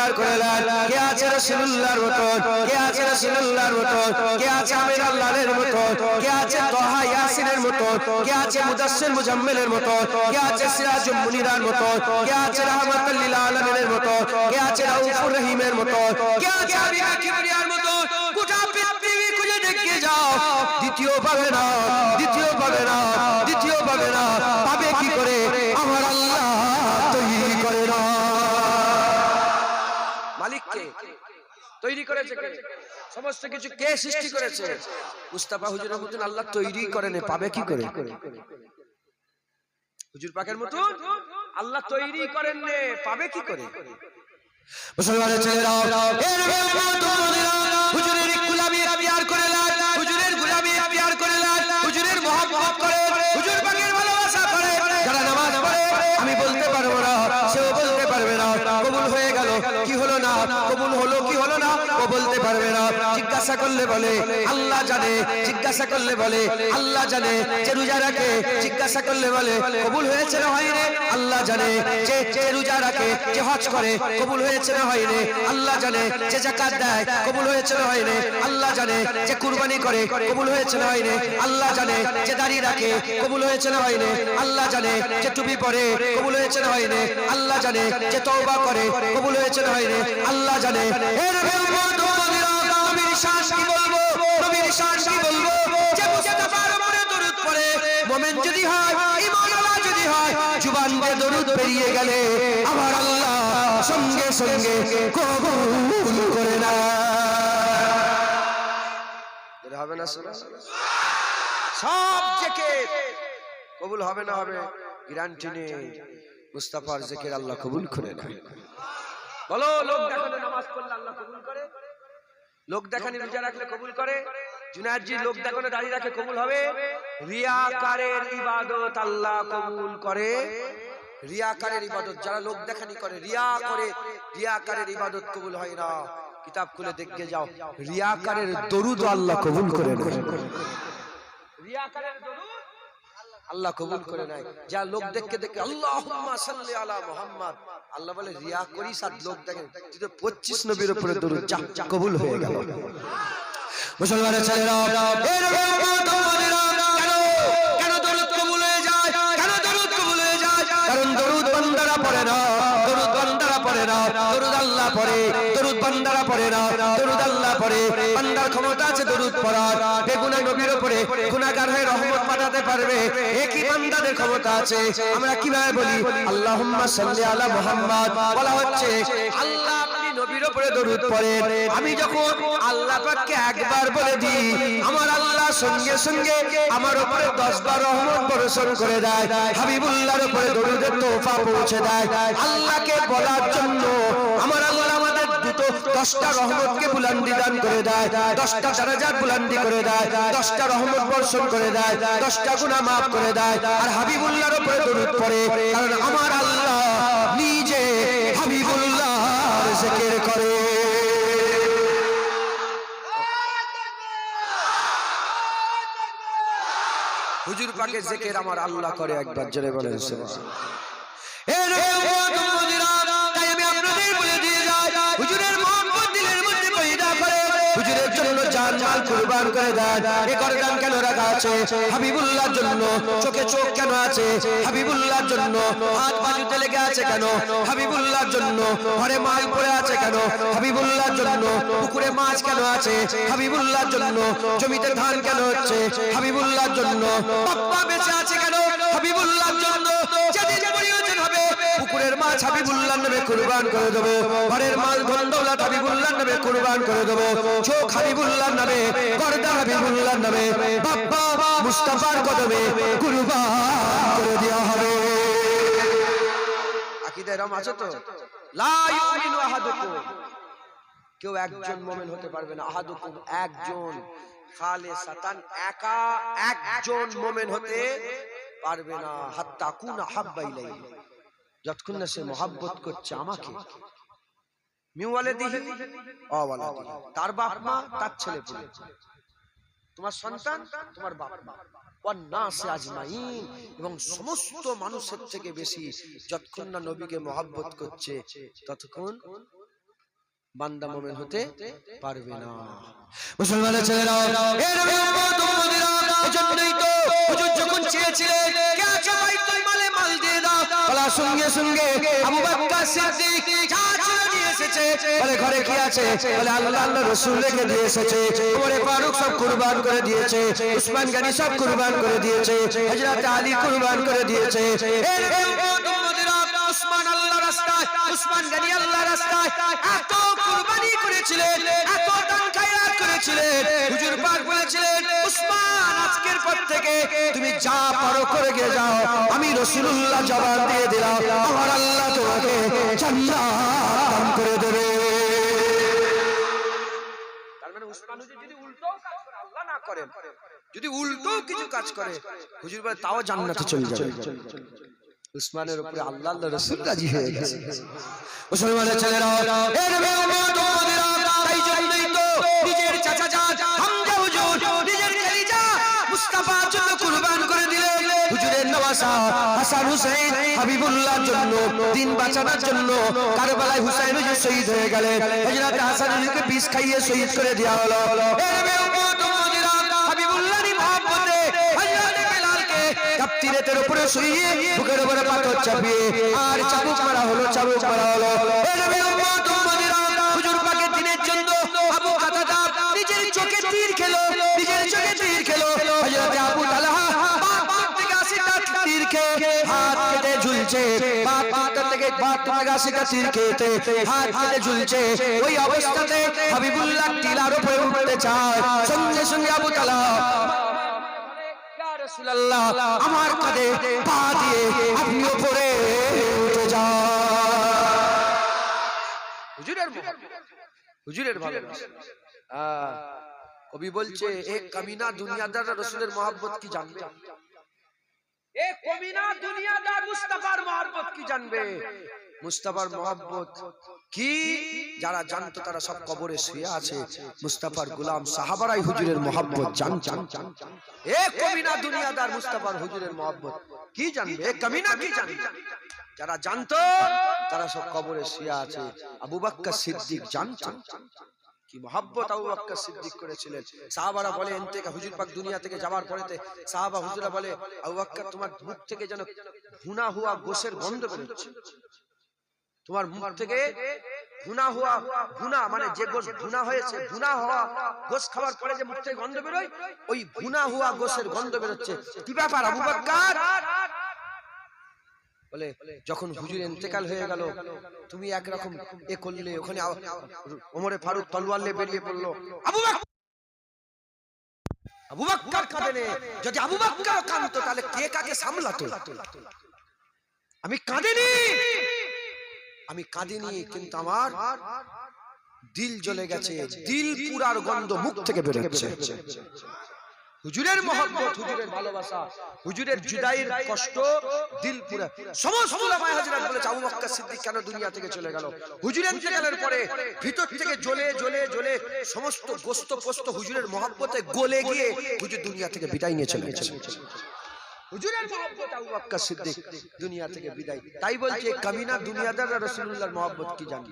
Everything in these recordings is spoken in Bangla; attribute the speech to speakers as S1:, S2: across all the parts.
S1: ইখতিয়ার করে নেন। কে আছে রাসূলুল্লাহর মতো, কে আছে রাসূলুল্লাহর মতো, কে আছে আমির আল্লাহর মতো, কে আছে তাহা ইয়াসিনের মতো, কে আছে মুদাসসির মুজাম্মিলের মতো, কে আছে সিরাজুল মুনিরার মতো, কে আছে রাহমাতুল লিল আলামিনের মতো, কে আছে রাউফুর রহিমের মতো, কে আছে হাবিবে কিবরিয়ার মতো। গোটা পৃথিবী খুঁজে দেখে যাও, দ্বিতীয় পাবে না, দ্বিতীয় পাবে না, দ্বিতীয় পাবে না। পাবে কি করে? আমার আল্লাহ তৈরি করে না। মালিককে তৈরি করেছে কে? সমস্ত কিছু কে সৃষ্টি করেছে? মুস্তাফা হুজুরের মতন আল্লাহ তৈরি করেন, পাবে কি করে? হুজুর পাকের মতন আল্লাহ তৈরি করেন, পাবে কি করে? মুসলমানের ছেলেরা, হুজুরের গোলামি ইখতিয়ার করে নেন, হুজুরের গোলামি ইখতিয়ার করে নেন, হুজুরের মহব্বত করে, হুজুর পাকের ভালোবাসা করে। যারা নামাজ পড়ে আমি বলতে পারবো না, সেও বলতে পারবে না কবুল হয়ে গেল কি হলো না, কবুল হলো কি হলো না, ও বলতে পারবে না। জিজ্ঞাসা করলে বলে আল্লাহ জানে, জিজ্ঞাসা করলে বলে আল্লাহ জানে। যে রোজা রাখে জিজ্ঞাসা করলে বলে কবুল হয়েছে না হয়নি, আল্লাহ জানে। যে রোজা রাখে, যে হজ করে কবুল হয়েছে না হয়নি, আল্লাহ জানে। যে যাকাত দেয় কবুল হয়েছে না হয়নি, আল্লাহ জানে। যে কুরবানি করে কবুল হয়েছে না হয়নি, আল্লাহ জানে। যে দাড়ি রাখে কবুল হয়েছে না হয়নি, আল্লাহ জানে। যে টুপি পরে কবুল হয়েছে না হয়নি, আল্লাহ জানে। যে তওবা করে কবুল হয়েছে না হয়নি, আল্লাহ জানে। এর নবীর শান কি বলবো, নবীর শান কি বলবো? যে মুস্তাফার উপরে দরুদ পড়ে মুমিন যদি হয়, ঈমানওয়ালা যদি হয়, জুবান দিয়ে দরুদ বেরিয়ে গেলে আমার আল্লাহ সঙ্গে সঙ্গে কবুল করে না। হবে না শোনা? সব জিকির কবুল হবে না, হবে গ্যারান্টি নেই। মুস্তাফার জিকির আল্লাহ কবুল করে না। বলো, লোক দেখানো নামাজ পড়লে আল্লাহ কবুল করে? লোক দেখানি রোজা রাখলে কবুল করে? জুনায়েদজি লোক দেখানো দাঁড়িয়ে রাখে কবুল হবে? রিয়াকারের ইবাদত আল্লাহ কবুল করে। রিয়াকারের ইবাদত, যারা লোক দেখানি করে, রিয়া করে, রিয়াকারের ইবাদত কবুল হয় না। কিতাব খুলে দেখে যাও, রিয়াকারের দরুদ আল্লাহ কবুল করে না। রিয়াকারের দরুদ আল্লাহ কবুল করে নাই। যা লোক দেখে দেখে আল্লাহুম্মা সাল্লি আলা মুহাম্মদ, আল্লাহ বলে রিয়া করিস আর লোক দেখে, তুই তো 25 নবীর উপরে দরুদ যা কবুল হয়ে গেল। মুসলমানের ছেলেরা, কেন দরুদ কবুল হয়ে যায়? কেন দরুদ কবুল হয়ে যায়? কারণ দরুদ বান্দারা পড়ে না, দরুদ বান্দারা পড়ে না, দরুদ আল্লাহ পড়ে। দরুদ বান্দারা পড়ে না, দরুদ আল্লাহ পড়ে। বান্দার ক্ষমতা আছে দরুদ পড়ার, বেগুনাহ নবীর উপরে গুনাহগার হয়ে রহমত পাঠাতে পারবে, একই বান্দাদের ক্ষমতা আছে। আমরা কিভাবে বলি আল্লাহুম্মা সাল্লি আলা মুহাম্মদ? বলা হচ্ছে আল্লাহ আপনি নবীর উপরে দরুদ পড়েন। আমি যখন আল্লাহ পাককে একবার বলে দিই, আমার আল্লাহ সঙ্গে সঙ্গে আমার উপরে 10 বার রহমত বর্ষণ করে দেয়। হাবিবুল্লাহর উপরে দরুদের তোফা পৌঁছে দেয়। আল্লাহকে বলার জন্য আমার আল্লাহ আমাদের 10টা রহমতকে বুলন্দি দান করে দেয়, 10টা দরজাত বুলন্দি করে দেয়, 10টা রহমত বর্ষণ করে দেয়, 10টা গুনাহ maaf করে দেয়। আর হাবিবুল্লাহর উপরে দরুদ পড়ে, কারণ আমার আল্লাহ নিজে হাবিবুল্লাহর জিকির করে। হুজুর পাকের জিকির আমার আল্লাহ করে, একবার জোরে বলেন সুবহানাল্লাহ। তাই আমি আপনাদের বলে দিয়ে যাই, হুজুরের মহব্বত দিলের মধ্যে পয়দা করে, হুজুরের জন্য জান মাল কুরবান করে দেন। এ গর্দান কেন রাখা আছে? হাবিবুল্লাহর জন্য। চোখে চোখ কেন আছে? হাবিবুল্লাহর জন্য। হাত বাজুতে লেগে আছে কেন? হাবিবুল্লাহর জন্য। ঘরে মাল পড়ে আছে কেন? হাবিবুল্লাহর জন্য। পুকুরে মাছ কেন আছে? হাবিবুল্লাহর জন্য। জমিতে ধান কেন হচ্ছে? হাবিবুল্লাহর জন্য। বাপ্পা বেঁচে আছে কেন? হাবিবুল্লাহর জন্য। যেদিন প্রয়োজন হবে পুকুরের মাছ হাবিবুল্লাহর নামে কুরবান করে দেব, ঘরের মাল ধন দৌলত হাবিবুল্লাহর নামে কুরবান করে দেব, চোখ হাবিবুল্লাহর নামে, গর্দান হাবিবুল্লাহর নামে, বাপ্পা মুস্তাফার কদমে কুরবান করে দেওয়া হবে। আকীদায় রম আছে তো? লা ইউমিনু আহাদুকুম, কেউ একজন মুমিন হতে পারবে না। আহাদুকুম একজন, খালিসাতান একা একজন মুমিন হতে পারবে না। হাত্তা কুনা হাব্বা ইলাইহি, যতক্ষণ না সে মহব্বত করছে আমাকে। মিওয়ালাদিহি আওয়ালাদিহি, তার বাপ মা, তার ছেলে পুলে, তোমার সন্তান, তোমার বাপ মা, ওয়ান্নাসি আজমাইন, এবং সমস্ত মানুষের থেকে বেশি যতক্ষণ না নবীকে মহব্বত করছে ততক্ষণ বান্দা মুমিন হতে পারবে না। মুসলমানের ছেলেরা, এর উম্মত উম্মতিরা, এজন্যই তো হুজুর যখন চেয়েছিলেন কে আছে বাইতুল মালে মাল দিয়ে দাও, বলা সঙ্গে সঙ্গে আবু বকর সিদ্দিক যা ছিল নিয়ে এসেছে। বলে ঘরে কি আছে? বলে আল্লাহ আল্লাহ রাসূল রেখে দিয়ে এসেছে। ওমর ফারুক সব কুরবান করে দিয়েছে, উসমান গনি সব কুরবান করে দিয়েছে, হযরত আলী কুরবান করে দিয়েছে। এর উম্মত উম্মতিরা, উসমান আল্লাহর রাস্তায়, উসমান গনি আল্লাহর রাস্তায় এত কুরবানি করেছিলেন, এত দান খায়রাত করেছিলেন। হুজুর পাক বলেছিলেন, উসমান আজকের পর থেকে তুমি যা পারো করে গিয়ে যাও, আমি রাসূলুল্লাহ জবান দিয়ে দিলাম, আমার আল্লাহ তোমাকে জান্নাত দান করে দেবে। তার মানে উসমান হুজুর যদি উল্টো কাজ করে, আল্লাহ না করেন, যদি উল্টো কিছু কাজ করে, হুজুর বলে তাও জান্নাতে চলে যাবে। উসমানের উপরে আল্লাহ আল্লাহ রাসূল রাজি হয়ে গেছে। মুসলমানের ছেলেরা, এর উম্মত উম্মতিরা, তাই জন্যই তো নিজের চাচা জান হামজা হুজুর নিজের কলিজা মুস্তাফার জন্য কুরবান করে দিলেন। হুজুরের নওয়াসা হাসান হুসাইন হাবিবুল্লাহর জন্য, দিন বাঁচানোর জন্য কারবালায় হুসাইন হুজুর শহীদ হয়ে গেলেন। হযরত হাসান হুজুরকে বিষ খাইয়ে শহীদ করে দেওয়া হলো। এর উম্মত উম্মতিরা, হাবিবুল্লাহর মহব্বতে হযরত বেলালকে কাপ্তিরেতের উপরে শুইয়ে বুকের উপরে পাথর চাপিয়ে আর চাবুক মারা হলো, চাবুক মারা হলো। এর উম্মত উম্মতিরা, হুজুর পাকের দিনের জন্য আবু কাতাদা নিজের চোখে তীর খেলো, নিজের চোখে তীর খেলো। হযরত আবু তালহা বাত থেকে 80টা তীর খেয়ে হাত কেটে ঝুলছে, বাত থেকে 80টা তীর খেতে হাত কেটে ঝুলছে। ওই অবস্থাতে হাবিবুল্লাহ টিলার উপরে উঠতে চায়, সঙ্গে সঙ্গে আবু তালহা, রাসূলুল্লাহ আমার কাঁধে পা দিয়ে আপনি উপরে উঠে যান। হুজুরের হুজুরের ভালোবাসা। কবি বলছে, এক কামিনা দুনিয়াদার রাসূলের মহব্বত কি জানবে, এক কামিনা দুনিয়াদার মুস্তাফার মহব্বত কি জানবে। মুস্তাফার মহব্বত কি যারা জানতো তারা সব কবরে শুয়ে আছে। মুস্তাফার গোলাম সাহাবারাই হুজুরের মহব্বত জানতেন। এক কমিনা দুনিয়াদার মুস্তাফার হুজুরের মহব্বত কি জানবে, এক কমিনা কি জানবে। যারা জানতো তারা সব কবরে শুয়ে আছে। আবু বকর সিদ্দিক জানতেন কি মহব্বত আবু বকর সিদ্দিক করেছিলেন। সাহাবারা বলে এনতেকা হুজুর পাক দুনিয়া থেকে যাওয়ার পরেতে সাহাবা হুজুরা বলে, আবু বকর তোমার মুখ থেকে যেন ভুনা হুয়া গোশের গন্ধ বেরোচ্ছে, তোমার মুখ থেকে ভুনা হুয়া, ভুনা মানে যে গোশ ভুনা হয়েছে, ভুনা হওয়া গোশ খাওয়ার পরে যে মুখ থেকে গন্ধ বেরোয়, ওই ভুনা হুয়া গোশের গন্ধ বেরোচ্ছে। কি ব্যাপার আবু বকর? বলে যখন হুজুর ইন্তেকাল হয়ে গেল তুমি একরকম এ করলে, ওখানে ওমরে ফারুক তলোয়ার নিয়ে বেরিয়ে পড়লো। আবু বকর কাঁদে, যদি আবু বকর কাঁদতো তাহলে কে কাকে সামলাতো? আমি কাঁদিনি, কিন্তু আমার দিল জ্বলে গেছে, দিল পুরার গন্ধ মুখ থেকে বেরোচ্ছে। হুজুরের মহব্বত, হুজুরের ভালোবাসা, হুজুরের জুদাইয়ের কষ্ট দিল পুরা। সমস্ত উলামায়ে হযরত বলেছে আবু বকর সিদ্দিক কেন দুনিয়া থেকে চলে গেল। হুজুরের ইন্তেকালের পরে ভিতর থেকে জ্বলে জ্বলে জ্বলে সমস্ত গোশত পোস্ত হুজুরের মহব্বতে গলে গিয়ে হুজুর দুনিয়া থেকে বিদায় নিয়ে চলে গেছে। হুজুরের মহব্বত আবু বকর সিদ্দিক দুনিয়া থেকে বিদায়। তাই বলছে কামিনা দুনিয়াদার রাসূলুল্লাহর মহব্বত কি জানি।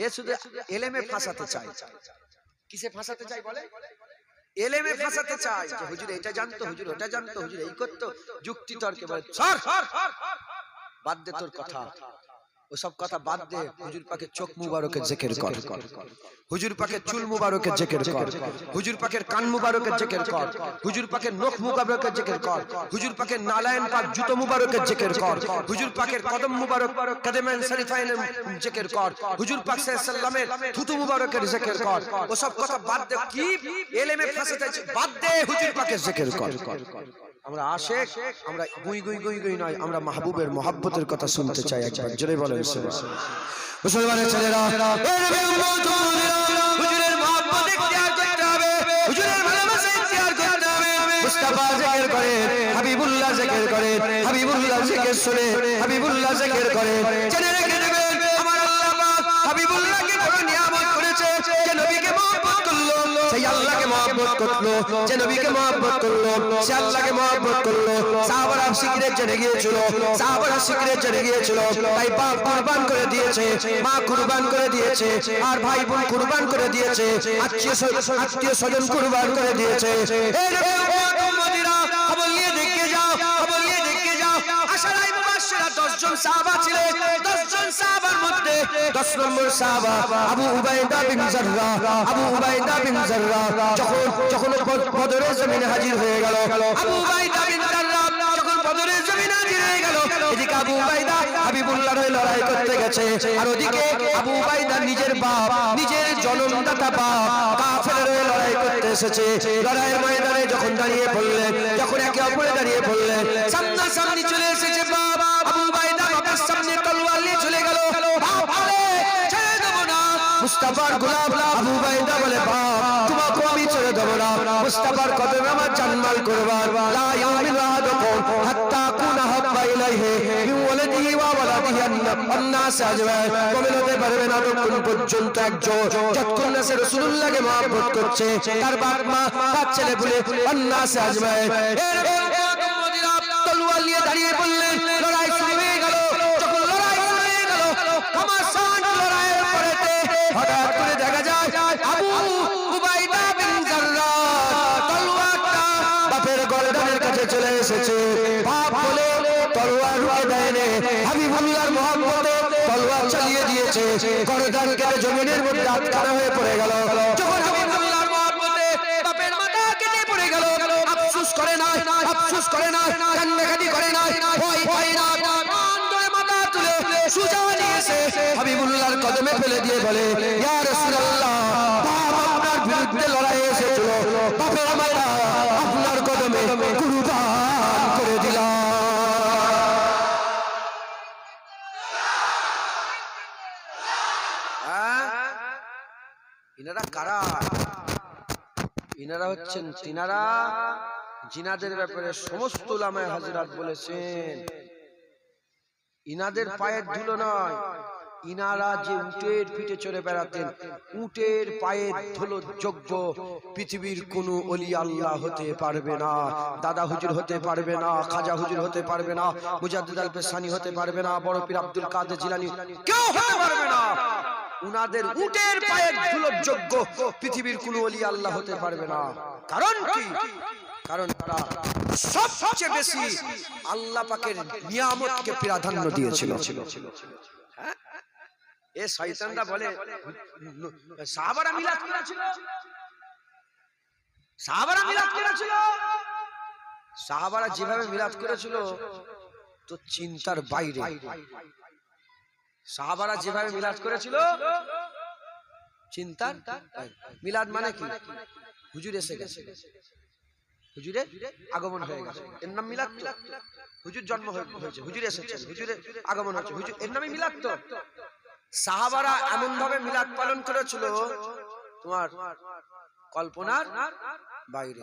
S1: এ শুধু এলেমে ফাঁসাতে চায়। কিসে ফাঁসাতে চায় বলে? এলেমে ফাঁসাতে চায় যে হুজুর এটা জানতো, হুজুর ওটা জানতো, হুজুর এই করতো, যুক্তি তর্কে বলে সর বাদ দে তোর কথা, ওসব কথা বাদ দে। হুজুর পাকের চোখ মুবারকের জিকির কর, হুজুর পাকের চুল মুবারকের জিকির কর, হুজুর পাকের কান মুবারকের জিকির কর, হুজুর পাকের নখ মুবারকের জিকির কর, হুজুর পাকের নালায়েন পাক জুতো মুবারকের জিকির কর, হুজুর পাকের কদম মুবারক কদমেন শরীফাইনের জিকির কর, হুজুর পাক সাল্লাল্লাহু আলাইহি ওয়াসাল্লামের থুতু মুবারকের জিকির কর। ওসব কথা বাদ দে, কি এলেমে ফাঁসাতে চাই, বাদ দে, হুজুর পাকের জিকির কর। আমরা আশিক, আমরা গুই গুই গুই গুই নয়, আমরা মাহবুবের মহব্বতের কথা শুনতে চাই। একবার জোরে বলেন সুবহানাল্লাহ। মুসলমানের ছেলেরা, হুজুরের মহব্বত ইখতিয়ার করতে হবে, হুজুরের ভালোবাসা ইখতিয়ার করতে হবে। মুস্তাফা জিকির করে, হাবিবুল্লাহ জিকির করে, হাবিবুল্লাহ জিকির শুনে হাবিবুল্লাহ জিকির করে। জেনে রেখে দেবেন আমার আল্লাহ পাক হাবিবুল্লাহকে বড় নিয়ামত করেছে, যে নবীকে মহব্বত করলো সেই আল্লাহকে মহব্বত মহব্বত করলো, যে নবীকে মহব্বত করলো, সে আল্লাহকে মহব্বত করলো। সাহাবারা সিগারেট জেনে গিয়েছিল, সাহাবারা সিগারেট জেনে গিয়েছিল, তাই বাপ কুরবান করে দিয়েছে, মা কুরবান করে দিয়েছে, আর ভাই বোন কুরবান করে দিয়েছে, আত্মীয় স্বজন কুরবান করে দিয়েছে। এই মদিনা খবর নিয়ে দেখে যাও, খবর নিয়ে দেখে যাও। আশারায়ে মুবাশশিরা 10 জন সাহাবা ছিলেন। 10 জন সাহাবার মধ্যে 10 নম্বর সাহাবা আবু উবাইদা বিন জাররাহ। আবু উবাইদা বিন জাররাহ যখন বদরের জমিনে হাজির হয়ে গেল, আবু উবাইদা বিন জাররাহ যখন বদরের জমিনে হাজির হয়ে গেল, এদিকে আবু উবাইদা হাবিবুল্লাহর হয়ে লড়াই করতে গেছে, আর ওদিকে আবু উবাইদা নিজের বাপ, নিজের জন্মদাতা বাপ কাফেরের হয়ে লড়াই করতে এসেছে। লড়াইয়ের ময়দানে যখন দাঁড়িয়ে পড়লেন, যখন একে অপরে দাঁড়িয়ে পড়লেন, সামনাসামনি চলে এসেছে বাপ। আবু উবাইদা বাবার সামনে তলোয়ার নিয়ে চলে গেল। বাপ বলে ছেড়ে দেব না। মুস্তাফার গোলাম আবু উবাইদা বলে বাপ তোমাকে আমি ছেড়ে দেব না। মুস্তাফার কদমে আমার জানমাল কুরবান। লা ইউমিনু আহাদুকুম হাত্তা কুনা হাব্বা ইলাইহি মিন ওয়ালাদিহি ওয়া ওয়ালাদিহি আন-নাস আজমাইন। কবে হতে পারবে না ততক্ষণ পর্যন্ত একজন যতক্ষণ না সে রাসূলুল্লাহকে মহব্বত করছে, তার বাপ মা তার ছেলে পুলে আন-নাস আজমাইন। তলোয়ার নিয়ে দাঁড়িয়ে পড়লেন। লড়াই শুরু হয়ে গেল। যখন লড়াই শুরু হয়ে গেল, ঘমাসান লড়াইয়ের পরেতে হঠাৎ করে দেখা যায় আবু উবাইদা বিন জাররাহ তলোয়ারটা বাপের গর্দানের কাছে চলে এসেছে। বাপ বলে তলোয়ার রুখে দেয়নি, হাবিবুল্লাহর মহব্বতে তলোয়ার চালিয়ে দিয়েছে। গর্দান কেটে জমিনের মধ্যে আটকানো হয়ে পড়ে গেল। যখন হাবিবুল্লাহর মহব্বতে বাপের মাথা কেটে পড়ে গেল, আফসোস করে না, আফসোস করে না, কান্নাকাটি করে না, ভয় ভয় না, ধরে মাথা তুলে সুজা নিয়েছে হাবিবুল্লাহর কদমে ফেলে দিয়ে বলে ইয়া রাসূলুল্লাহ, বাপ আপনার বিরুদ্ধে লড়াই এসেছিল, বাপের মাথা আপনার কদমে কুরবান করে দিলাম। ইনারা কারা? ইনারা হচ্ছেন তিনারা জিনাদের ব্যাপারে সমস্ত উলামায়ে হাজরাত বলেছেন ইনাদের পায়ের ধুলো নয়, ইনারা যে উটের পিঠে চড়ে বেড়াতেন, উটের পায়ের ধুলো যোগ্য পৃথিবীর কোন ওলি আল্লাহ হতে পারবে না। দাদা হুজুর হতে পারবে না, খাজা হুজুর হতে পারবে না, মুজাদ্দিদ আল পেশানি হতে পারবে না, বড় পীর আব্দুল কাদের জিলানী কেউ হতে পারবে না। উনাদের উটের পায়ের ধুলো যোগ্য পৃথিবীর কোন ওলি আল্লাহ হতে পারবে না। কারণ কি? কারণ তারা সবচেয়ে বেশি আল্লাহ পাকের নিয়ামতকে প্রাধান্য দিয়েছিল। হ্যাঁ, এ শয়তানরা বলে সাহাবারা মিলাদ করেছিল, সাহাবারা মিলাদ করেছিল। সাহাবারা যেভাবে মিলাদ করেছিল তো চিন্তার বাইরে। সাহাবারা যেভাবে মিলাদ করেছিল চিন্তার মিলাদ মানে কি? হুজুর এসে গেছে, হুজুরের আগমন হয়ে গেছে, এর নাম মিলাদ তো। হুজুর জন্ম হয়েছে, হুজুর এসেছেন, হুজুরের আগমন হয়েছে, হুজুর, এর নামই মিলাদ তো। সাহাবারা এমন ভাবে মিলাদ পালন করেছিল তোমার কল্পনার বাইরে।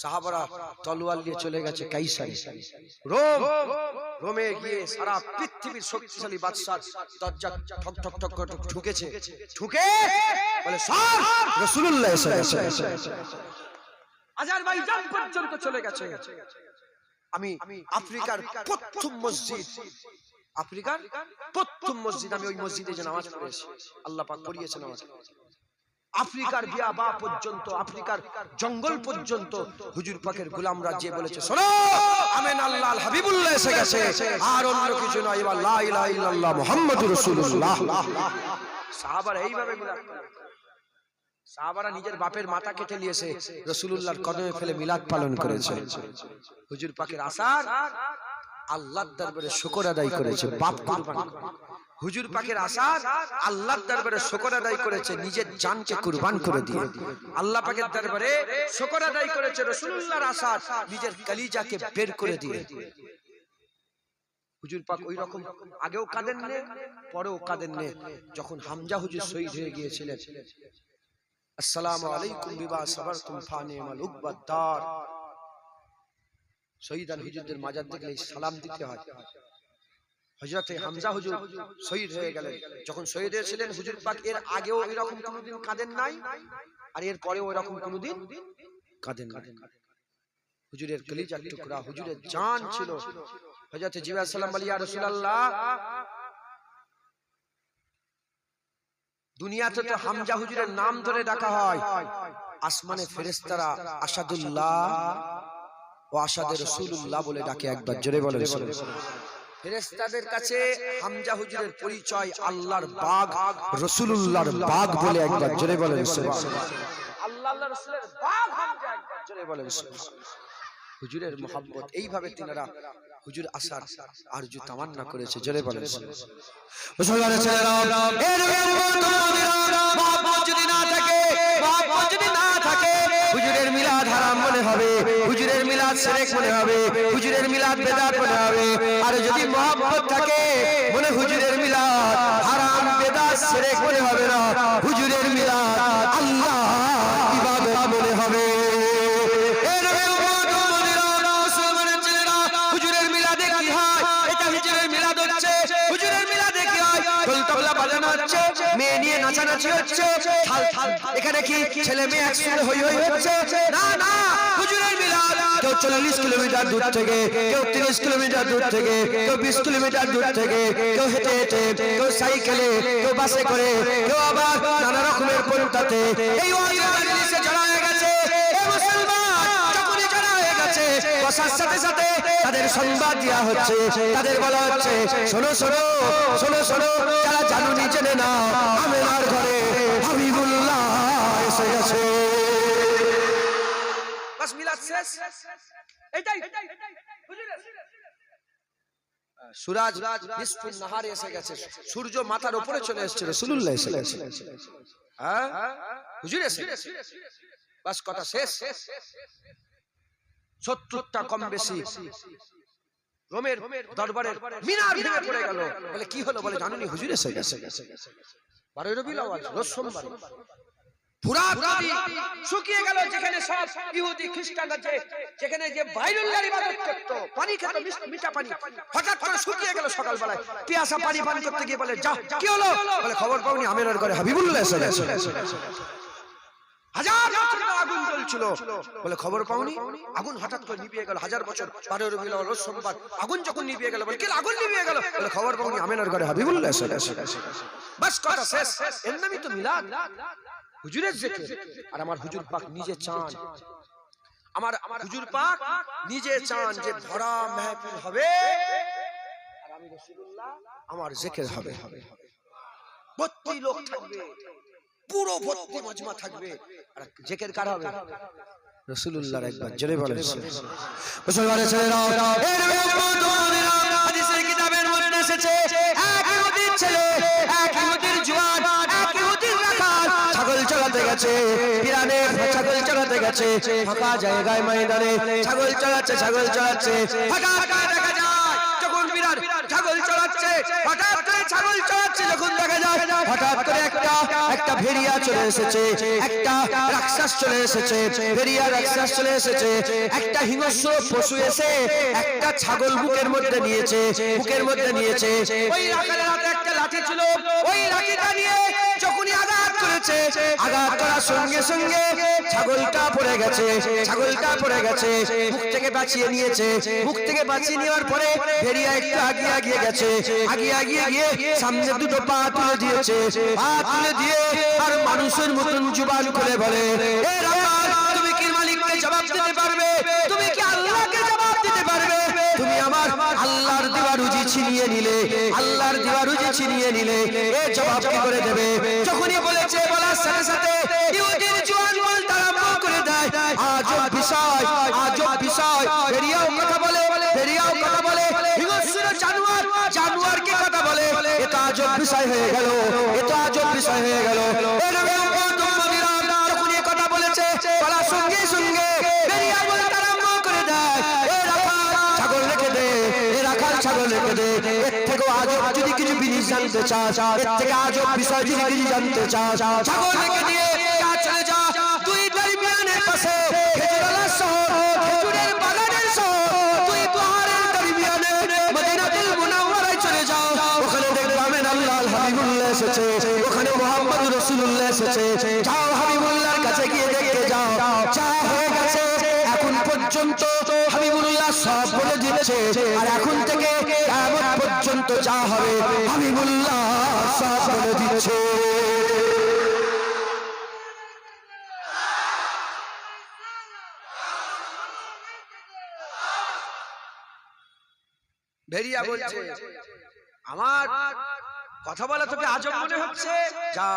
S1: সাহাবারা তলোয়ার নিয়ে চলে গেছে কাইসারি, রোম। রোমে গিয়ে সারা পৃথিবীর শক্তিশালী বাদশার দরজা ঠক ঠক ঠক ঠক ঠুকেছে, ঠুকে বলে সব রাসূলুল্লাহ এসে গেছে। আজারবাইজান পর্যন্ত চলে গেছে। আমি আফ্রিকার প্রথম মসজিদ, আফ্রিকার প্রথম মসজিদ, আমি ওই মসজিদে যে নামাজ পড়েছি, আল্লাহ পাক পড়িয়েছে নামাজ। আফ্রিকার বিয়াবা পর্যন্ত, আফ্রিকার জঙ্গল পর্যন্ত হুজুর পাকের গোলামরা যে বলেছে শোনো আমেন আল্লাহ হাবিবুল্লাহ এসে গেছে, আর অন্য কিছু নয়, এবার লা ইলাহা ইল্লাল্লাহ মুহাম্মাদুর রাসূলুল্লাহ। সাহাবারা এইভাবে মিলাদ করে, সাহাবারা নিজের বাপের মাথা কেটে নিয়েছে, রাসূলুল্লাহর কদমে ফেলে মিলাদ পালন করেছে। হুজুর পাকের আসার আল্লাহর দরবারে শুকর আদায় করেছে, বাপ কুরবান। হুজুর পাকের আসার আল্লাহর দরবারে শুকর আদায় করেছে, নিজের জানকে কুরবান করে দিয়ে। আল্লাহ পাকের দরবারে শুকর আদায় করেছে রাসূলুল্লাহর আসার, নিজের কলিজাকে বের করে দিয়ে। হুজুর পাক ওই রকম আগেও কাঁদেন নে, পরেও কাঁদেন নে। যখন হামজা হুজুর শহীদ হয়ে গিয়েছিলেন, আসসালামু আলাইকুম বিমা সাবারতুম ফানিমাল উকবাদার, শহীদান হুজুরদের মাজার দেখলে সালাম দিতে হয়। হযরতে হামজা হুজুর শহীদ হয়ে গেলেন, যখন শহীদ হয়েছিলেন হুজুর পাক এর আগেও এরকম কোনোদিন কাঁদেন নাই, আর এর পরেও এরকম কোনোদিন কাঁদেন না। হুজুরের কলিজার টুকরা, হুজুরের জান ছিল। হযরত জিবরাইল সালাম বলে, ইয়া রাসূলুল্লাহ, দুনিয়াতে তো হামজা হুজুরের নাম ধরে ডাকা হয়, আসমানে ফেরেশতারা আসাদুল্লাহ ও আসাদে রাসূলুল্লাহ বলে ডাকে। একবার জোরে বলেন সুবহানাল্লাহ। ফেরেশতাদের কাছে হামজা হুজুরের পরিচয় আল্লাহর বাগ, রাসূলুল্লাহর বাগ বলে। একবার জোরে বলেন সুবহানাল্লাহ। আল্লাহ রাসূলের বাগ হামজা, একবার জোরে বলেন সুবহানাল্লাহ। হুজুরের মোহাব্বত, এইভাবে তিনারা হুজুর আসার আরজু তামান্না করেছে। জোরে বলেন মুসলমানের ছেলেরা, এর মোহাব্বত যদি না থাকে, মোহাব্বত যদি না থাকে, হুজুরের মিলাদ হারাম মনে হবে, হুজুরের মিলাদ শিরক মনে হবে, হুজুরের মিলাদ বেদাত মনে হবে। আর যদি মোহাব্বত থাকে, মনে হুজুরের মিলাদ হারাম বেদাত শিরক মনে হবে না, হুজুরের মিলাদ আল্লাহ ইবাদত মনে হবে। মেয়ে নিয়ে নাচানাচি হচ্ছে, এখানে কি ছেলে মেয়ে একসঙ্গে হই হই হচ্ছে? না না, হুজুরের মিলাদ কেউ 40 কিলোমিটার দূর থেকে, কেউ 30 কিলোমিটার দূর থেকে, কেউ 20 কিলোমিটার দূর থেকে, কেউ হেঁটে হেঁটে, কেউ সাইকেলে, কেউ বাসে করে, কেউ আবার নানা রকমের পন্থাতে এই ওয়াজিবে জড়া হয়ে গেছে। এই মুসলমান যখনই জড়া হয়ে গেছে, বসার সাথে সাথে তাদের সংবাদ দেওয়া হচ্ছে, তাদের বলা হচ্ছে, শোনো শোনো শোনো শোনো, যারা জানুনি জেনে না, আমেনার ঘরে হাবিবুল্লাহ এসে গেছে। বাস মিলাদ শেষ। এটাই সূরজ নিসফুন নাহারে এসে গেছে, সূর্য মাথার উপরে চলে এসেছে, রাসূলুল্লাহ এসে গেছে। হ্যাঁ, হুজুর এসে গেছে, বাস কথা শেষ। 70টা কম বেশি রোমের দরবারের মিনার ভেঙে পড়ে গেল। বলে কি হলো? বলে জানুনি হুজুর এসে গেছে। 12 রবিউল আউয়াল, রোজ সোমবার। পুরা নদী শুকিয়ে গেল, যেখানে সব ইহুদি খ্রিস্টান আছে, যেখানে যে বাইরুল্লাহর ইবাদত করত, পানি খেত, মিঠা পানি, হঠাৎ করে শুকিয়ে গেল। সকালবেলায় পিয়াসা পানি পান করতে গিয়ে বলে, যা কি হলো? বলে খবর পাওনি, আমেনার ঘরে হাবিবুল্লাহ এসে গেছে। হাজার বছর আগুন জ্বলছিল, বলে খবর পাওনি? আগুন হঠাৎ করে নিভিয়ে গেল। 1000 বছর 12 রবিউল আউয়াল, রোজ সোমবার, আগুন যখন নিভিয়ে গেল, বলে কি আগুন নিভিয়ে গেল? বলে খবর পাওনি, আমেনার ঘরে হাবিবুল্লাহ এসে গেছে। বাস কথা শেষ। এর নামই তো মিলাদ, হুজুরের জিকির। আর আমার হুজুর পাক নিজে চান, আমার হুজুর পাক নিজে চান যে ভরা মাহফিল হবে আর আমি রাসূলুল্লাহ আমার জিকির হবে। ভর্তি লোক থাকবে, পুরো ভর্তি মজমা থাকবে, আর জিকির কার হবে? রাসূলুল্লাহর। একবার জোরে বলেন মুসলমানের ছেলেরা, এর উম্মতেরা, হাদিসের কিতাবের মধ্যে এসেছে, এক ইহুদির ছেলে, এক ইহুদির জওয়ান, এক ইহুদির রাখাল ছাগল চড়াতে গেছে, পিরানে ছাগল চড়াতে গেছে, ফাঁকা জায়গায় ময়দানে ছাগল চড়াচ্ছে, ছাগল চড়াচ্ছে। হঠাৎ করে দেখা যায়, যখন পিরান ছাগল চড়াচ্ছে, হঠাৎ করে ছাগল চড়াচ্ছে, যখন দেখা যায় হঠাৎ করে একটা ভেড়িয়া চলে এসেছে, একটা রাক্ষস চলে এসেছে, ভেড়িয়া রাক্ষস চলে এসেছে। একটা হিংস্র পশু এসে একটা ছাগল বুকের মধ্যে নিয়েছে, বুকের মধ্যে নিয়েছে। ওই রাখালের হাতে একটা লাঠি ছিল, ওই লাঠিটা নিয়ে যখনই আঘাত করেছে, আঘাত করার সঙ্গে সঙ্গে ছাগলটা পড়ে গেছে, ছাগলটা পড়ে গেছে, মুখ থেকে বাঁচিয়ে নিয়েছে। মুখ থেকে বাঁচিয়ে নেওয়ার পরে ভেড়িয়া একটু আগিয়ে আগিয়ে গেছে, আগিয়ে আগিয়ে গিয়ে সামনে দুটো পা তুলে দিয়েছে, পা তুলে দিয়ে আর মানুষের মতন জুবান খুলে বলে, এ রাখাল, তুমি কি মালিককে জবাব দিতে পারবে? তুমি কি আল্লাহকে জবাব দিতে পারবে? তুমি আমার আল্লাহর দেওয়া রুজি ছিনিয়ে নিলে, আল্লাহর দেওয়া রুজি ছিনিয়ে নিলে, এ জবাব কি করে দেবে? যখনই বলেছে, বলার সাথে সাথে ইহুদির জওয়ান বলতে আরম্ভ করে দেয়, আজব বিষয়, আজব বিষয়। ভেড়িয়াও কথা বলে, ভেড়িয়াও কথা বলে, হিংস্র জানোয়ার, জানোয়ার কি কথা বলে? এটা আজব বিষয় হয়ে গেল, এটা আজব বিষয় হয়ে গেল। যখন এই কথা বলেছে, বলার সঙ্গে সঙ্গে ভেড়িয়া বলতে আরম্ভ করে দেয়, এ রাখাল, ছাগল রেখে দে, এ রাখাল, ছাগল রেখে দে। এর থেকেও আজব যদি কিছু জিনিস জানতে চাস, এর থেকে আজব বিষয় যদি কিছু জানতে চাস, ছাগল রেখে দিয়ে চলে যা তুই দরমিয়ানের পাশে খেজুরালার শহর, খেজুরের বাগানের শহর, তুই পাহাড়ের দরমিয়ানে মদিনাতুল মুনাওয়ারায় চলে যাও। ওখানে দেখবে আমেন আল্লাহ হাবিবুল্লাহ এসেছে, ওখানে মুহাম্মদ রাসূলুল্লাহ এসেছে। যাও হাবিবুল্লাহর কাছে গিয়ে দেখে যাও, যা হয়ে গেছে পর্যন্ত হাবিবুল্লাহ সব বলে দিচ্ছে, আর এখন থেকে কিয়ামত পর্যন্ত যা হবে হাবিবুল্লাহ সব বলে দিচ্ছে। ভেরিয়া বলছে, আমার কথা বলা তোকে আজব মনে হচ্ছে? যা,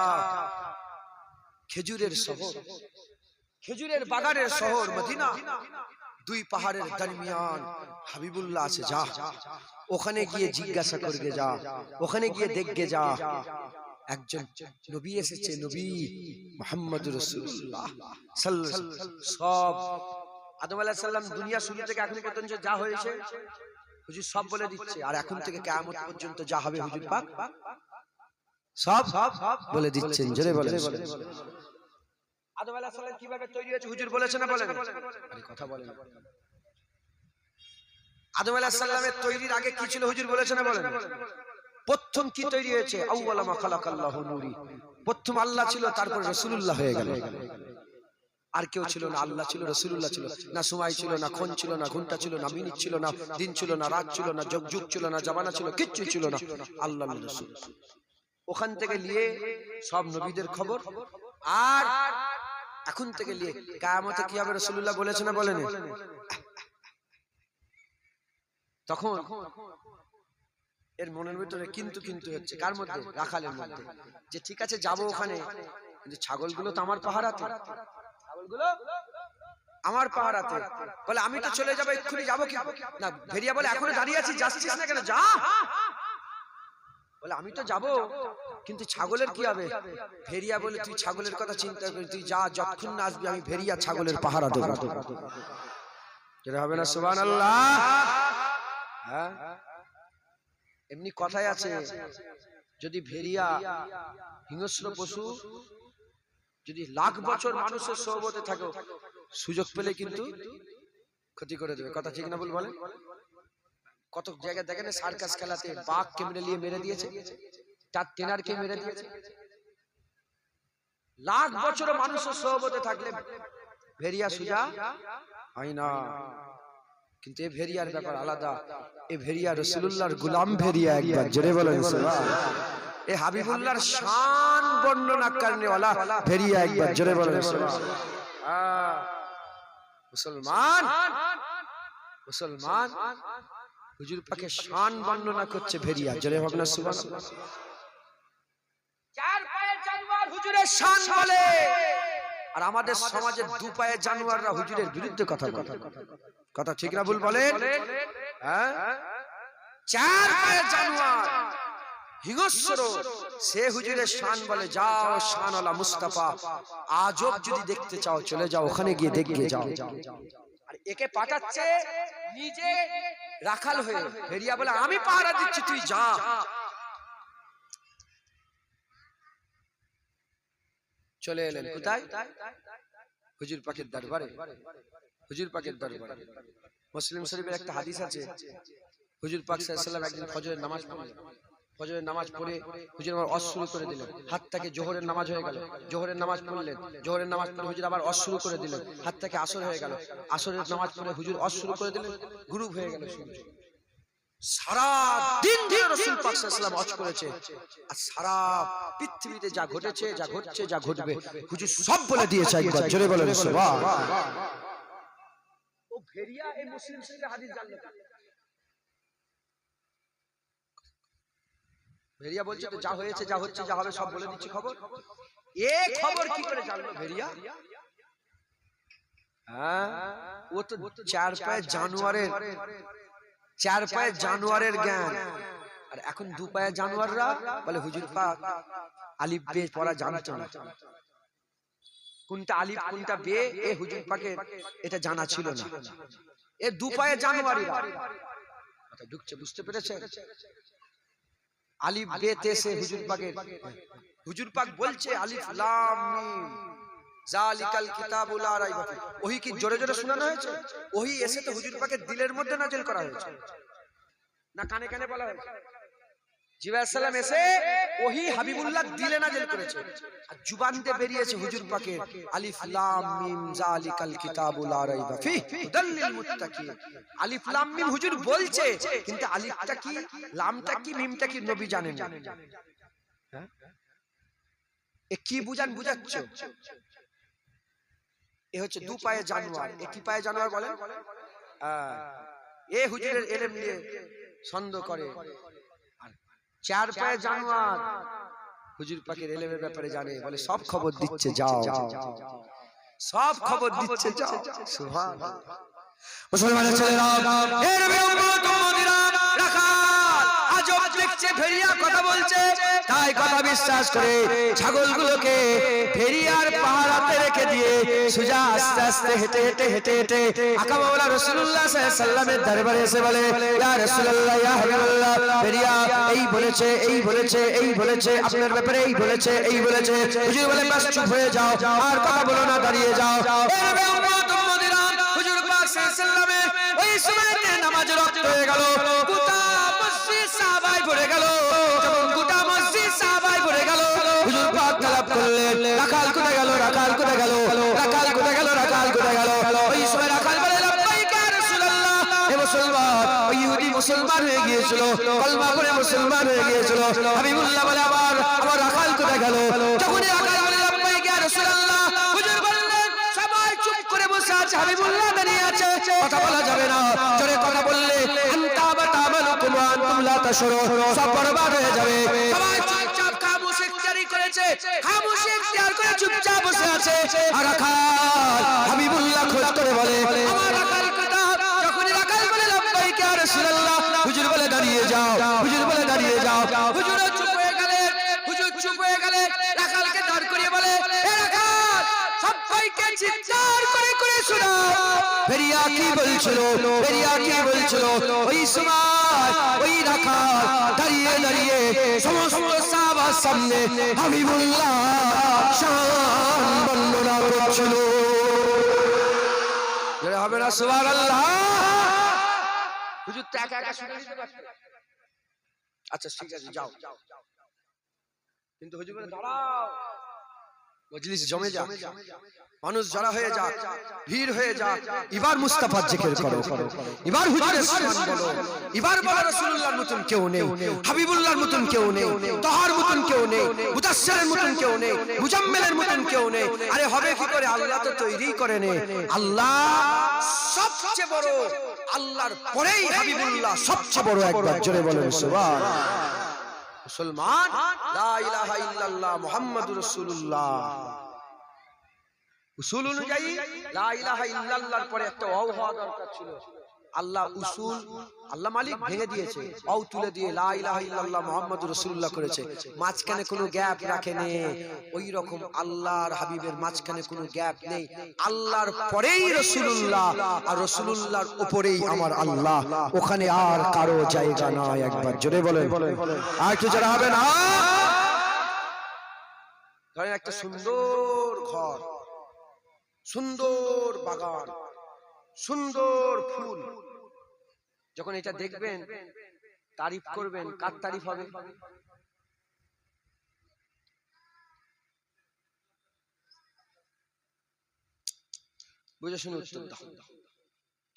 S1: খেজুরের শহর, খেজুরের বাগানের শহর মদিনা, দুই পাহাড়ের দরমিয়ান হাবিবুল্লাহ আছে, যা ওখানে গিয়ে জিজ্ঞাসা করবে, যা ওখানে গিয়ে দেখবে, যা একজন নবী এসেছে, নবী মুহাম্মদুর রাসূলুল্লাহ সাল্লাল্লাহু আলাইহি ওয়াসাল্লাম। সব আদম আলাইহিস সালাম দুনিয়া শুরু থেকে এখন পর্যন্ত যা হয়েছে হুজুর সব বলে দিচ্ছে, আর এখন থেকে কিয়ামত পর্যন্ত যা হবে হুজুর পাক সব বলে দিচ্ছেন। জোরে বলেন। আদম আলাইহিস সালাম কিভাবে তৈরি হয়েছে হুজুর বলেছেন না বলেন? আরে কথা বলেন। আদম আলাইহিস সালামের তৈরির আগে কি ছিল হুজুর বলেছেন না বলেন? প্রথম কি তৈরি হয়েছে? আউয়ালা মা খালাকাল্লাহু নূরি, প্রথম আল্লাহ ছিল, তারপর রাসূলুল্লাহ হয়ে গেল। আর কেউ ছিল না, আল্লাহ ছিল, রাসূলুল্লাহ ছিল না। সময় ছিল না, ক্ষণ ছিল না, ঘন্টা ছিল না, মিনিট ছিল না, দিন ছিল না, রাত ছিল না, যুগ ছিল না, জামানা ছিল, কিচ্ছু ছিল না, আল্লাহ রাসূল। ওখান থেকে নিয়ে সব নবীদের খবর, আর এখন থেকে নিয়ে কিয়ামতে কি হবে রাসূলুল্লাহ বলেছেন না বলেন? তখন এর মনের ভিতরে কিন্তু কিন্তু হচ্ছে, কার মধ্যে? রাখালের মধ্যে, যে ঠিক আছে যাব ওখানে, কিন্তু ছাগলগুলো তো আমার পাহারাতে, ছাগলগুলো আমার পাহারাতে। বলে আমি তো চলে যাবো, এক্ষুনি যাবো কি না? ভেরিয়া বলে এখনো দাঁড়িয়ে আছি, যাচ্ছিস না কেন? যা। বলে আমি তো যাব, কিন্তু ছাগলের কি হবে? ভেরিয়া বলে তুই ছাগলের কথা চিন্তা করি, তুই যা, যতক্ষণ না আসবি আমি ভেরিয়া ছাগলের পাহারা দেব। যেটা হবে না সুবহানাল্লাহ? হ্যাঁ, এমনি কথাই আছে, যদি ভেরিয়া হিংস্র পশু যদি লাখ বছর মানুষের সোহবতে থাকে, সুযোগ পেলে কিন্তু ক্ষতি করে দেবে। কথা ঠিক না ভুল বলেন? কত জায়গায় দেখেন সার্কাস খেলাতে বাঘ কেমনে নিয়ে মেরে দিয়েছে, তার ট্রেনারকে মেরে দিয়েছে। লাখ বছর মানুষের সোহবতে থাকলে ভেরিয়া সুজা হয় না। কিন্তু এই ভেরিয়ার ব্যাপার আলাদা। এই ভেরিয়া রাসূলুল্লাহর গোলাম ভেরিয়া, একবার জোরে বলেন সুবহানাল্লাহ। এই হাবিবুল্লাহর শান বর্ণনা করনে वाला ভেরিয়া, একবার জোরে বলেন সুবহানাল্লাহ। মুসলমান মুসলমান হুজুর পাকের শান বর্ণনা করছে ভেরিয়া, জোরে হবে না সুবহানাল্লাহ। চার পায়ের জানোয়ার হুজুরের শান বলে, আর আমাদের সমাজের দু পায়ের জানোয়াররা হুজুরের বিরুদ্ধে কথা বলে। কথা ঠিক না ভুল বলেন? হ্যাঁ, চার পায়ের জানোয়ার হিংস্র, সে হুজুরের শান বলে। যাও শানওয়ালা মুস্তাফা, আজব যদি দেখতে চাও চলে যাও, ওখানে গিয়ে দেখে যাও। আর একে পাঠাচ্ছে নিজে রাখাল হয়ে। ভেরিয়া বলে আমি পাহারা দিচ্ছি, তুই যা। চলে এলেন কোথায়? হুজুর পাকের দরবারে। হুজুর পাকের দরবারে মুসলিম শরীফের একটা হাদিস আছে, হুজুর পাক সাল্লাল্লাহু আলাইহি ওয়াসাল্লাম একদিন ফজরের নামাজ পড়লেন। ফজরের নামাজ পড়ে হুজুর আবার ওয়াজ শুরু করে দিলেন। হাত থেকে জোহরের নামাজ হয়ে গেল, জোহরের নামাজ পড়লেন। জোহরের নামাজ পড়ে হুজুর আবার ওয়াজ শুরু করে দিলেন। হাত থেকে আসর হয়ে গেল, আসরের নামাজ পড়ে হুজুর ওয়াজ শুরু করে দিলেন। গ্রুপ হয়ে গেল সূর্য। সারা দিন ধরে রাসূল পাক সাল্লাল্লাহু আলাইহি ওয়াসাল্লাম ওয়াজ করেছে, আর সারা পৃথিবীতে যা ঘটেছে, যা ঘটছে, যা ঘটবে হুজুর সব বলে দিয়েছে। একবার জোরে বলেন সুবহানাল্লাহ। ও ভেরিয়া এই মুসলিম শরীফের হাদিস জানলো। ভেরিয়া বলছে তো যা হয়েছে, যা হচ্ছে, যা হবে সব বলে দিচ্ছি খবর। এ খবর কি করে জানলো ভেরিয়া? হ্যাঁ, ও তো চার পায়ের জানোয়ারের, চার পায়ের জানোয়ারের জ্ঞান। আর এখন দু পায়ের জানোয়াররা বলে হুজুর পাক আলিফ বে পড়া জানতো না, কোনটা আলিফ কোনটা বে এ হুজুর পাকের এটা জানা ছিল না। এ দু পায়ের জানোয়াররা কথা ঢুকছে, বুঝতে পেরেছেন? আলিফ বে তে সে হুজুর পাক বলছে আলিফ লাম মিম জালিকাল কিতাবু লা রাইবা ফি। ওহী কি জোরে জোরে শোনানো হয়েছে? ওহী এসে তো হুজুর পাকের দিলের মধ্যে নাযিল করা হয়েছে, না কানে কানে বলা হয়েছে? জিবরাইল সালাম এসে ওহী হাবিবুল্লাহ দিলে নাযিল করেছে, আর জুবান দিয়ে বেরিয়েছে হুজুর পাকের আলিফ লাম মিম যালিকাল কিতাবু লা রাইবা ফিহি হুদাল লিল মুত্তাকিন। আলিফ লাম মিম হুজুর বলছে, কিন্তু আলিফটা কি লামটা কি মিমটা কি নবী জানেন না। হ্যাঁ, এ কি বুঝাচ্ছ? এ হচ্ছে দু পায়ে জানোয়ার। এ কি পায়ে জানোয়ার বলেন? এ হুজুরের ইলম নিয়ে সন্দেহ করে। চার পায়ে জানোয়ার হুজুর পাকের ইলমের ব্যাপারে জানে, বলে সব খবর দিচ্ছে, যাও সব খবর দিচ্ছে, যাও। সুবহানাল্লাহ। মুসলমানের ছেলেরা, এ নবী উম্মত উম্মতিরা, রাখাল আজব দেখছে ভেড়িয়া কথা বলছে, তাই কথা বিশ্বাস করে ছাগলগুলোকে ভেড়িয়ার পাহারাতে রেখে দিয়ে সোজা আস্তে আস্তে হেঁটে হেঁটে হেঁটে হেঁটে আকা মাওলা রাসূলুল্লাহ সাল্লাল্লাহু আলাইহি ওয়াসাল্লামের দরবারে এসে বলে, ইয়া রাসূলুল্লাহ, ইয়া হাবিবাল্লাহ, ভেড়িয়া এই বলেছে, এই বলেছে, এই বলেছে, আপনার ব্যাপারে এই বলেছে, এই বলেছে। হুজুর বলে, বাস চুপ হয়ে যাও, আর কথা বলো না, দাঁড়িয়ে যাও। এ নবী উম্মত উম্মতিরা, হুজুর পাক সাল্লাল্লাহু আলাইহি ওয়াসাল্লামের ওই সময়তে নামাজ রক্ত হয়ে গেল, গোটা মসজিদ সাহাবায়ে ভরে গেল। যখন গোটা মসজিদ সাহাবায়ে ভরে গেল, হুজুর পাক তালাব করলেন, রাখাল কোথায় গেল, রাখাল কোথায় গেল, রাখাল কোথায় গেল, রাখাল কোথায় গেল। ওই সময় রাখাল বলে, লাব্বাইক ইয়া রাসূলুল্লাহ। এ মুসলমান, ওই ইহুদি মুসলমান হয়ে গিয়েছিল, কলমা পড়ে মুসলমান হয়ে গিয়েছিল। হাবিবুল্লাহ বলে, আমার রাখাল কোথায় গেল? যখনই রাখাল বলে, লাব্বাইক ইয়া রাসূলুল্লাহ, হুজুর বললেন, সবাই চুপ করে বসে আছে, হাবিবুল্লাহ দাঁড়িয়ে আছে, কথা বলা যাবে না। জোরে কথা বললে আনতা বাতামালুকুম ওয়া আনতুম লা তাশউরুন, সব বরবাদ হয়ে যাবে। সবাই চুপচাপ খামোশ ইখতিয়ারি করেছে, খামোশ ইখতিয়ার করে চুপচাপ বসে আছে। আর রাখাল হাবিবুল্লাহ খোঁজ করে বলে, আমার রাখাল কোথায়? যখনই রাখাল বলে, লাব্বাইক ইয়া রাসূলুল্লাহ, হুজুর বলে, দাঁড়িয়ে যাও, হুজুর বলে, দাঁড়িয়ে যাও। হুজুর চুপ হয়ে গেলেন, হুজুর চুপ হয়ে গেলেন। রাখালকে দাঁড় করিয়ে বলে, এ রাখাল, সবাইকে চিৎকার করে করে শোনাও, ভেড়িয়া কি বলছিল, ভেড়িয়া কি বলছিল। ওই সময় ওই রাখাল দাঁড়িয়ে দাঁড়িয়ে সমস্ত সাহাবার সামনে হাবিবুল্লাহ শান বর্ণনা করছিল। যেটা হবে না, সুবহানাল্লাহ। হুজুর তো একা একা শুনে দিতে পারতেন। আচ্ছা ঠিক আছে, যাও। কিন্তু হুজুর বলে, দাঁড়াও, মজলিস জমে যাক, মানুষ জড়া হয়ে যাক, ভিড় হয়ে যাক, এবার মুস্তাফার জিকির করো, এবার হুজুরের সুবহান বলো, এবার বলো রাসূলুল্লাহর মতন কেউ নেই, হাবিবুল্লাহর মতন কেউ নেই, তাহার মতন কেউ নেই, মুদাসসিরের মতন কেউ নেই, মুজাম্মিলের মতন কেউ নেই। আরে হবে কি করে? আল্লাহ তো তৈরি করে নে। আল্লাহ সবচেয়ে বড়, আল্লাহর পরেই হাবিবুল্লাহ সবচেয়ে বড়। একবার জোরে বলেন সুবহানাল্লাহ। মুসলমান, লা ইলাহা ইল্লাল্লাহ মুহাম্মাদুর রাসূলুল্লাহ। উসুল অনুযায়ী লা ইলাহা ইল্লাল্লাহর পরে একটা ওয়াও হওয়া দরকার ছিল। আল্লাহ উসুল, আল্লাহ মালিক ভেঙে দিয়েছে, ওয়াও তুলে দিয়ে লা ইলাহা ইল্লাল্লাহ মুহাম্মাদুর রাসূলুল্লাহ করেছে। মাঝখানে কোনো গ্যাপ রাখেনি। ওই রকম আল্লাহর হাবিবের মাঝখানে কোনো গ্যাপ নেই। আল্লাহর পরেই রাসূলুল্লাহ, আর রাসূলুল্লাহর উপরেই আমার আল্লাহ, ওখানে আর কারো জায়গা নাই। একবার জোরে বলেন, আর একটু জোরে হবে না? ধরেন একটা সুন্দর ঘর, সুন্দর বাগান, সুন্দর ফুল, যখন এটা দেখবেন তারিফ করবেন, কার তারিফ হবে? বুঝে শুনে উত্তর দাও।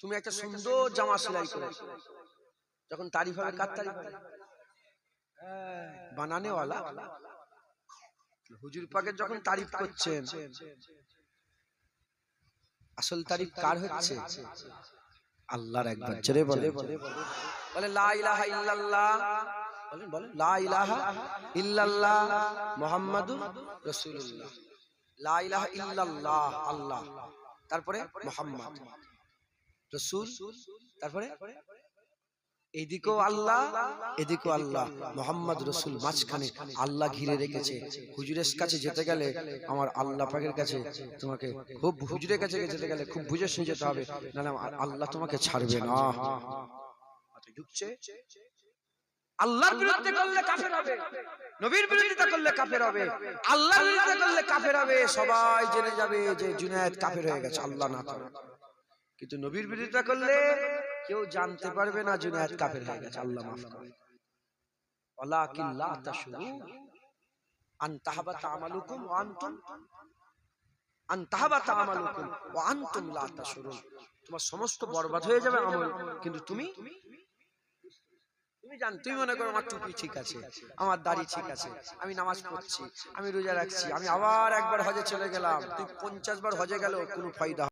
S1: তুমি একটা সুন্দর জামা সেলাই করেছো, যখন তারিফ হবে, কার তারিফ হবে? বানানেওয়ালা। হুজুর পাকের যখন তারিফ করছেন, আসল তারিফ কার হচ্ছে? আল্লাহর। একবার জোরে বলে, বলে লা ইলাহা ইল্লাল্লাহ, বলেন বলেন, লা ইলাহা ইল্লাল্লাহ মুহাম্মাদুর রাসূলুল্লাহ। লা ইলাহা ইল্লাল্লাহ আল্লাহ, তারপরে মুহাম্মদ রাসূল, তারপরে এদিকেও আল্লাহ, এদিকেও আল্লাহ, মুহাম্মদ রাসূল মাঝখানে আল্লাহ ঘিরে রেখেছে। হুজুরের কাছে যেতে গেলে, আমার আল্লাহ পাকের কাছে, তোমাকে খুব হুজুরের কাছে যেতে গেলে খুব বুঝে শুনে যেতে হবে, না না আল্লাহ তোমাকে ছাড়বে না। ঢুকছে, আল্লাহর বিরুদ্ধে করলে কাফের হবে, নবীর বিরোধিতা করলে কাফের হবে, আল্লাহর বিরুদ্ধে করলে কাফের হবে। সবাই জেনে যাবে যে জুনায়েদ কাফের হয়ে গেছে, আল্লাহ না করে। কিন্তু নবীর বিরোধিতা করলে কেউ জানতে পারবে না জুনায়েদ কাফের হয়ে গেছে, আল্লাহ মাফ করে।
S2: ওয়ালাকিন লা তাশউরুন আন তাহবাতা আমালুকুম ওয়া আনতুম লা তাশউরুন। তোমার সমস্ত বরবাদ হয়ে যাবে আমল, কিন্তু তুমি তুমি মনে করো আমার টুপি ঠিক আছে, আমার দাড়ি ঠিক আছে, আমি নামাজ পড়ছি, আমি রোজা রাখছি, আমি আবার একবার হজে চলে গেলাম, তুই 50 বার হজে গেল কোনো ফায়দা